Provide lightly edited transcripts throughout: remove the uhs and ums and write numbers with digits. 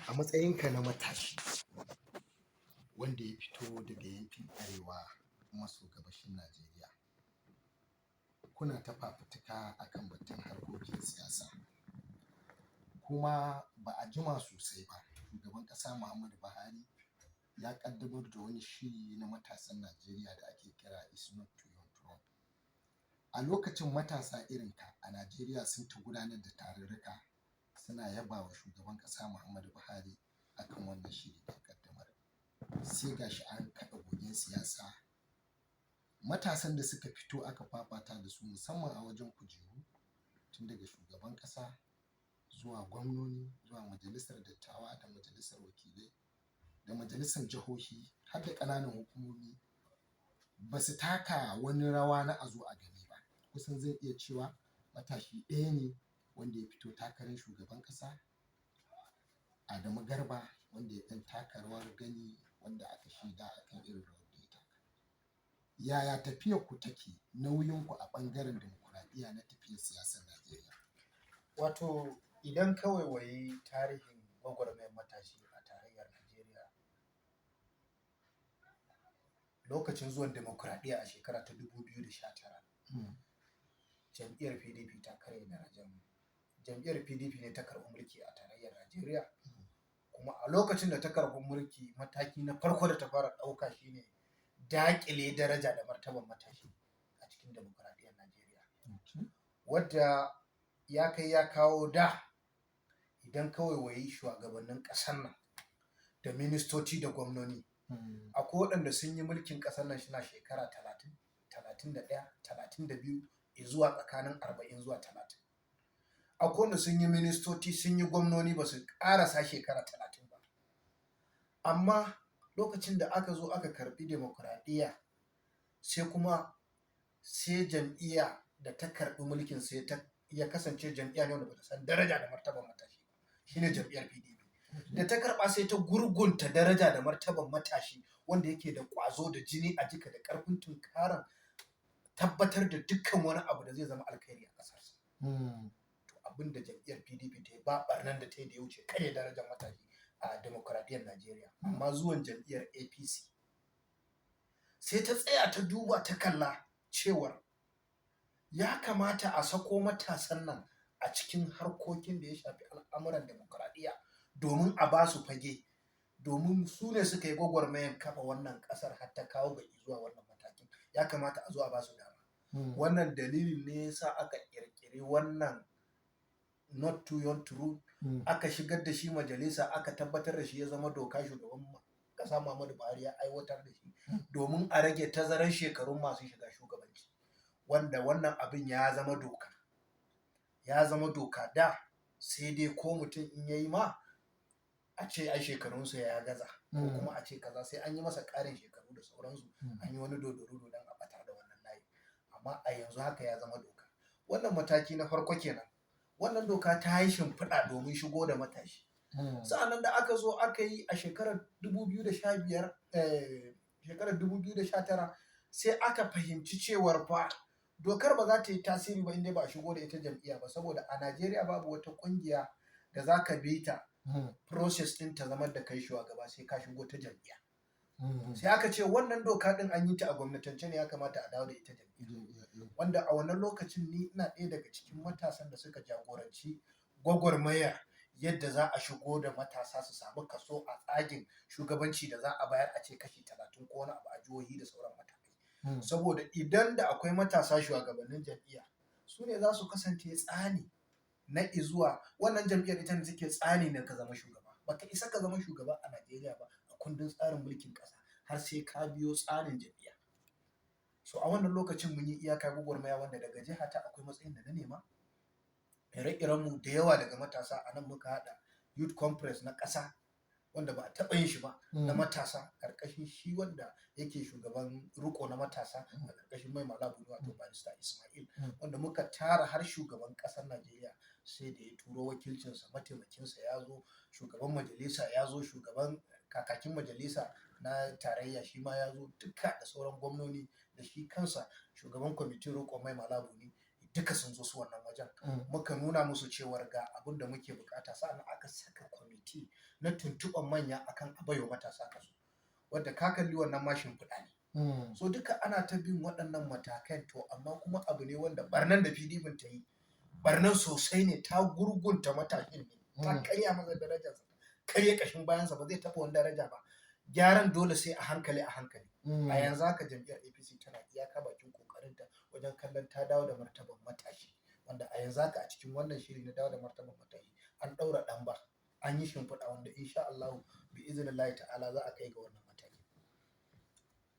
A matsayinka na matashi wanda ya fito daga yankin arewa maso gabashin Najeriya, kuna ta fafutuka akan batun harkokin siyasa, kuma ba a jima sosai ba shugaban ƙasa Muhammadu Buhari ya ƙaddamar da wani shiri na matasan Najeriya da ake kira It's Not To Your Throne. A lokacin matasa irinka a Najeriya sun ta gudanar da tarurruka suna yaba wa shugaban ƙasa Muhammadu Buhari akan wannan shiri da ƙaddamar. Sai gashi an kaɗa gogen siyasa, matasan da suka fito aka fafata da su musamman a wajen kujeru tun daga shugaban ƙasa zuwa gwamnoni zuwa majalisar dattawa da majalisar wakilai da majalisar jihohi har da ƙananan hukumomi ba su taka wani rawa na a zo a gani ba. Kusan zai iya cewa matashi ɗaya ne wanda ya fito takarar shugaban ƙasa, Adamu Garba, wanda ya ɗan taka rawar gani wanda aka shaida a kan irin rawar da ya taka. Yaya tafiyar ku take, nauyinku a ɓangaren demokuraɗiyya na tafiyar siyasar Najeriya? Wato idan ka waiwayi tarihin gwagwarmayar matashi a tarayyar Najeriya, lokacin zuwan demokuraɗiyya a shekara ta 2019, jam'iyyar PDP ta karya darajar jam'iyyar PDP ne ta karɓi mulki a tarayyar Najeriya. Kuma a lokacin da ta karɓi mulki, mataki na farko da ta fara ɗauka shine daƙile daraja da martaban matashi a cikin demokuraɗiyyar Najeriya. Wadda ya kai ya kawo da idan ka waiwayi shugabannin ƙasar nan da ministoci da gwamnoni, akwai waɗanda sun yi mulkin ƙasar nan suna shekara 30, 31, 32 zuwa tsakanin 40 zuwa 30. Akwai wanda sun yi ministoci sun yi gwamnoni ba su ƙarasa shekara 30 ba. Amma lokacin da aka zo aka karɓi demokuraɗiyya sai jam'iyya da ta karɓi mulkin sai ya kasance jam'iyya ne wanda ba ta san daraja da martaban matashi ba, shine jam'iyyar PDP. Da ta karɓa sai ta gurgunta daraja da martaban matashi wanda yake da ƙwazo da jini a jika da ƙarfin tunkaran tabbatar da dukkan wani abu da zai zama alkhairi a ƙasarsa. To abin da jam'iyyar PDP ta yi ba ɓarnan da ta yi da ya wuce karya darajar matashi a demokuraɗiyyar Najeriya. Amma zuwan jam'iyyar APC sai ta tsaya ta duba ta kalla cewar ya kamata a sako matasan nan a cikin harkokin da ya shafi al'amuran demokuraɗiyya domin a ba su fage, domin su ne suka yi gwagwarmayar kafa wannan ƙasar har ta kawo ga zuwa wannan matakin. Ya kamata a zo a ba su dama. Wannan dalilin ne ya sa aka ƙirƙiri wannan Not To Your Throne, aka shigar da shi majalisa, aka tabbatar da shi ya zama doka, shugaban ƙasa Muhammadu Buhari ya aiwatar da shi domin a rage tazarar shekarun masu shiga shugabanci, wanda wannan abin ya zama doka. Ya zama doka da sai dai ko mutum in yayi ma a ce ai shekarunsa ya gaza ko kuma a ce kaza, sai an yi masa ƙarin shekaru da sauransu, an yi wani dodoro don a ɓatar da wannan layi. Amma a yanzu haka ya zama doka. Wannan mataki na farko kenan. Wannan doka ta yi shimfiɗa domin shigo da matashi. Sa'annan da aka zo aka yi a shekarar 2015, shekarar 2019 sai aka fahimci cewar fa dokar ba za ta yi tasiri ba inda ba a shigo da ita jam'iyya ba, saboda a Najeriya babu wata ƙungiya da za ka bi ta process ɗin ta zama da kai shugaba sai ka shigo ta jam'iyya. Sai aka ce wannan doka ɗin an yi ta a gwamnatance ne, ya kamata a dawo da ita jam'iyya. Wanda a wannan lokacin ni ina ɗaya daga cikin matasan da suka jagoranci gwagwarmayar yadda za a shigo da matasa su samu kaso a tsagin shugabanci da za a bayar, a ce kashi 30 ko wani abu a jihohi da sauran matakai. Saboda idan da akwai matasa shugabannin jam'iyya, su ne za su kasance tsani na izuwa wannan jam'iyyar, ita ne take tsani na ka zama shugaba. Baka isa ka zama shugaba a Najeriya ba a kundin tsarin mulkin ƙasa har sai ka biyo tsarin jam'iyya. So a wannan lokacin mun yi iyaka gwagwarmaya, wanda daga jiha ta akwai matsayin da na nema. Ire-irenmu da yawa daga matasa a nan muka haɗa Youth Conference na ƙasa wanda ba a taɓa yin shi ba na matasa, ƙarƙashin shi wanda yake shugaban riko na matasa a ƙarƙashin mai malabu wato barista Ismail, wanda muka tara har shugaban ƙasar Najeriya sai da ya turo wakilcinsa, mataimakinsa ya zo, shugaban majalisa ya zo, shugaban kakakin majalisa na tarayya shi ma ya zo, duka da sauran gwamnoni da shi kansa shugaban kwamitin roƙon mai malabu ne, duka sun zo su wannan wajen. Muka nuna musu cewar ga abin da muke bukata, sa'an aka saka kwamiti na tuntuɓan manya akan abayo matasa kaso, wadda ka kalli wannan mashin fuɗa ne. So duka ana ta bin waɗannan matakan, to amma kuma abu ne wanda barnan da PDP ta yi barnan sosai ne, ta gurgunta matashin ne, ta karya masa darajarsa, karya kashin bayansa, ba zai taɓa wani daraja ba. Gyaran dole sai a hankali a hankali. A yanzu haka jam'iyyar APC tana iyaka bakin kokarinta wajen kallon ta dawo da martaban matashi, wanda a yanzu haka a cikin wannan shiri na dawo da martaban matashi an ɗaura ɗan ba, an yi shimfiɗa wanda insha Allah bi iznillahi ta'ala za a kai ga wannan mataki.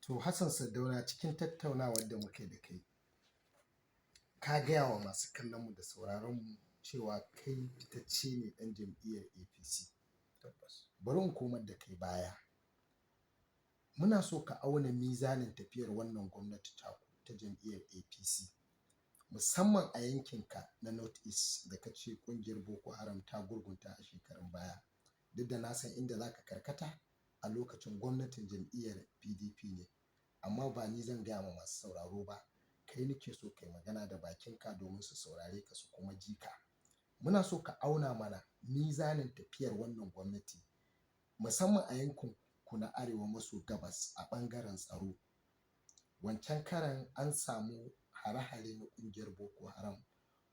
To Hassan Sardauna, cikin tattaunawar da muke da kai, ka gaya wa masu kallon mu da sauraron mu cewa kai fitacce ne ɗan jam'iyyar APC. Tabbas. Bari in komar da kai baya. Muna so ka auna mizanin tafiyar wannan gwamnati ta jam'iyyar APC, musamman a yankinka na North East da ka ce ƙungiyar Boko Haram ta gurgunta a shekarun baya. Duk da na san inda za ka karkata a lokacin gwamnatin jam'iyyar PDP ne, amma ba ni zan gaya ma masu sauraro ba, kai nake so kai magana da bakinka domin su saurare ka su kuma ji ka. Muna so ka auna mana mizanin tafiyar wannan gwamnati, musamman a yankin ku na arewa maso gabas a ɓangaren tsaro. Wancan karan an samu hare-hare na ƙungiyar Boko Haram,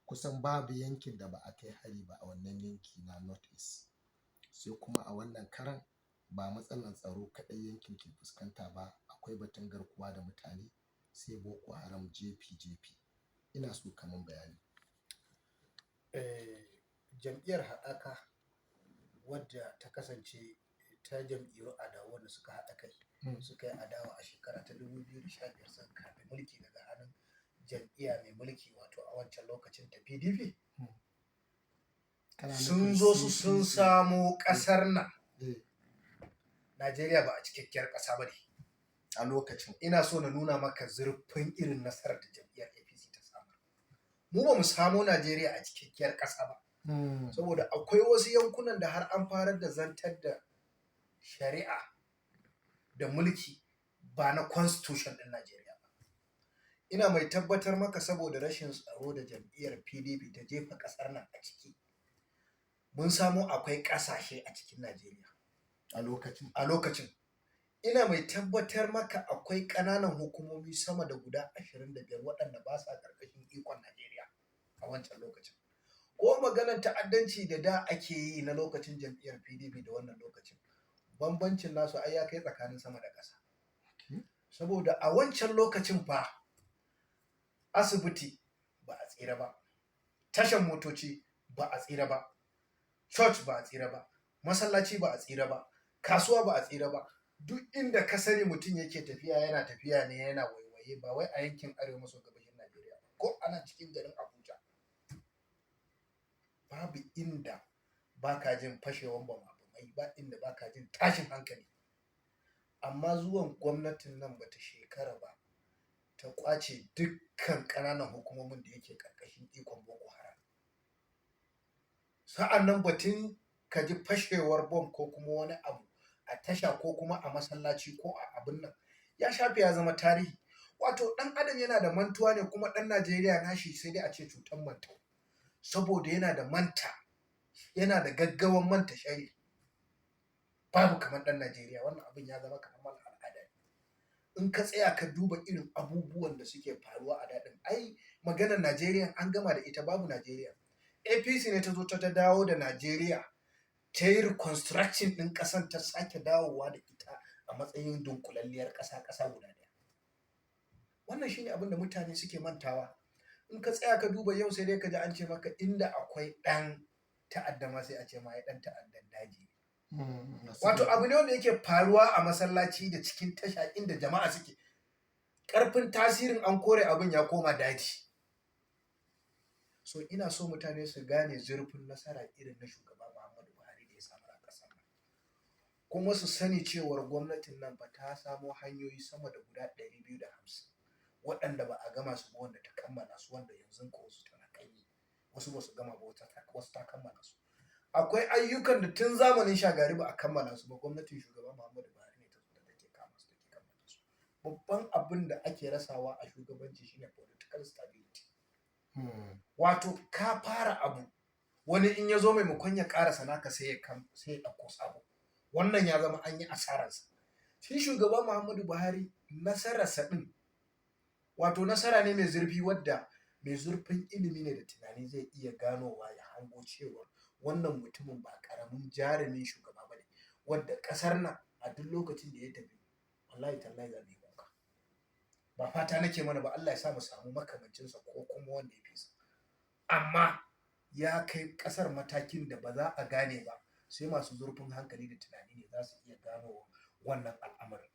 kusan babu yankin da ba a kai hari ba a wannan yanki na North East. Sai kuma a wannan karan ba matsalar tsaro kaɗai yankin ke fuskanta ba, akwai batun garkuwa da mutane, sai Boko Haram jefi-jefi. Ina so ka min bayani. Jam'iyyar haɗaka wadda ta kasance ta jam'iyyar adawa da suka haɗa kai suka yi adawa a shekara ta 2015 sun karɓi mulki daga hannun jam'iyya mai mulki, wato a wancan lokacin ta PDP. Sun zo su sun samo ƙasar nan. Najeriya ba a cikakkiyar ƙasa ba ne a lokacin. Ina so na nuna maka zurfin irin nasarar da jam'iyyar APC ta samu. Mu ba mu samo Najeriya a cikakkiyar ƙasa ba, saboda akwai wasu yankunan da har an farar da zantar da shari'a da mulki ba na constitution ɗin Najeriya ba. Ina mai tabbatar maka, saboda rashin tsaro da jam'iyyar PDP ta jefa ƙasar nan a ciki, mun samo akwai ƙasashe a cikin Najeriya a lokacin. Ina mai tabbatar maka akwai ƙananan hukumomi sama da guda 25 waɗanda ba sa ƙarƙashin ikon Najeriya a wancan lokacin. Ko maganar ta'addanci da ake yi na lokacin jam'iyyar PDP da wannan lokacin, bambancin nasu ai ya kai tsakanin sama da ƙasa. Saboda a wancan lokacin fa asibiti ba a tsira ba, tashan motoci ba a tsira ba, church ba a tsira ba, masallaci ba a tsira ba, kasuwa ba a tsira ba. Duk inda ka sani mutum yake tafiya yana tafiya ne yana waiwaye, ba wai a yankin arewa maso gabashin Najeriya ba, ko ana cikin garin Abuja babu inda baka jin fashewan bama-bamai, ba inda baka jin tashin hankali. Amma zuwan gwamnatin nan bata shekara ba ta kwace dukkan ƙananan hukumomin da yake ƙarƙashin ikon Boko Haram. Sa'an nan batun ka ji fashewar bom ko kuma wani abu a tasha ko kuma a masallaci ko a abin nan ya shafe ya zama tarihi. Wato ɗan adam yana da mantuwa ne, kuma ɗan Najeriya nashi sai dai a ce cutar mantau, saboda yana da gaggawan manta shari. Babu kamar ɗan Najeriya, wannan abin ya zama kamar mana al'ada ne. In ka tsaya ka duba irin abubuwan da suke faruwa a daɗin, ai maganar Najeriya an gama da ita, babu Najeriya. APC ne ta zo ta dawo da Najeriya, ta yi reconstruction ɗin ƙasan, ta sake dawowa da ita a matsayin dunkulalliyar ƙasa guda ɗaya. Wannan shine abin da mutane suke mantawa. In ka tsaya ka duba yau sai dai ka ji an ce maka inda akwai ɗan ta'adda ma sai a ce ma ya ɗan ta'addan daji. Wato abu ne wanda yake faruwa a masallaci da cikin tasha inda jama'a suke. Ƙarfin tasirin an kore abin ya koma daji. So ina so mutane su gane zurfin nasara irin na shugaba Muhammadu Buhari da ya samu a ƙasar nan. Kuma su sani cewar gwamnatin nan ba ta samo hanyoyi sama da guda 250 waɗanda ba a gama su ba, wanda ta kammala su, wanda yanzu ko wasu tana kai yi, wasu ba su gama ba, wasu ta kammala su. Akwai ayyukan da tun zamanin Shagari ba a kammala su ba, gwamnatin shugaba Muhammadu Buhari ne ta zo da take kammala su. Babban abin da ake rasawa a shugabanci shine political stability. Wato ka fara abu wani in ya zo maimakon ya ƙarasa naka sai ya ɗauko sabo. Wannan ya zama an yi asararsa. Shi shugaba Muhammadu Buhari nasararsa ɗin wato nasara ne mai zurfi wadda mai zurfin ilimi ne da tunani zai iya ganowa ya hango cewa wannan mutumin ba ƙaramin jarumin shugaba ba ne wadda ƙasar nan a duk lokacin da ya tafi wallahi tallahi za mu yi kuka. Ba fata nake mana ba Allah ya sa mu samu makamancinsa ko kuma wanda ya fi sa. Amma ya kai ƙasar matakin da ba za a gane ba sai masu zurfin hankali da tunani ne za su iya gano wannan al'amarin.